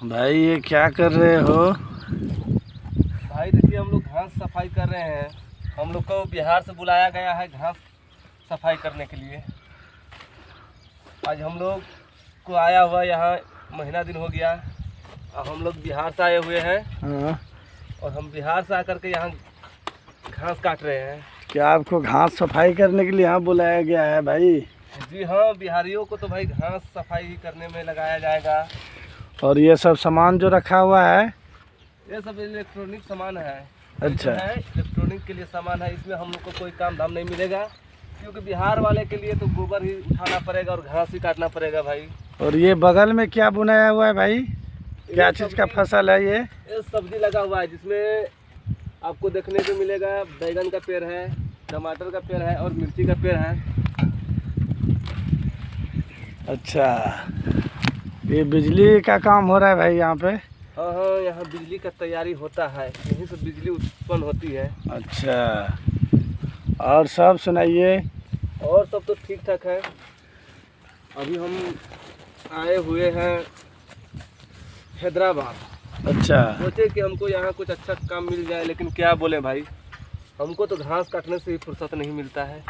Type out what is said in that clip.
भाई ये क्या कर रहे हो? भाई देखिए, हम लोग घास सफाई कर रहे हैं। हम लोग को बिहार से बुलाया गया है घास सफाई करने के लिए। आज हम लोग को आया हुआ यहाँ महीना दिन हो गया। और हम लोग बिहार से आए हुए हैं। हाँ। और हम बिहार से आकर के यहाँ घास काट रहे हैं। क्या आपको घास सफाई करने के लिए यहाँ बुलाया गया है भाई? जी हाँ, बिहारियों को तो भाई घास सफाई करने में लगाया जाएगा। और ये सब सामान जो रखा हुआ है? ये सब इलेक्ट्रॉनिक सामान है। अच्छा। है इलेक्ट्रॉनिक के लिए सामान है। इसमें हम लोग को कोई काम धाम नहीं मिलेगा, क्योंकि बिहार वाले के लिए तो गोबर ही उठाना पड़ेगा और घास ही काटना पड़ेगा भाई। और ये बगल में क्या बुनाया हुआ है भाई? क्या चीज़ का फसल है ये? सब्जी लगा हुआ है, जिसमें आपको देखने को मिलेगा बैगन का पेड़ है, टमाटर का पेड़ है और मिर्ची का पेड़ है। अच्छा, ये बिजली का काम हो रहा है भाई यहाँ पे? हाँ हाँ, यहाँ बिजली का तैयारी होता है, यहीं से बिजली उत्पन्न होती है। अच्छा, और सब सुनाइए। और सब तो ठीक ठाक है। अभी हम आए हुए हैं हैदराबाद। अच्छा। सोचे कि हमको यहाँ कुछ अच्छा काम मिल जाए, लेकिन क्या बोले भाई, हमको तो घास काटने से ही फुर्सत नहीं मिलता है।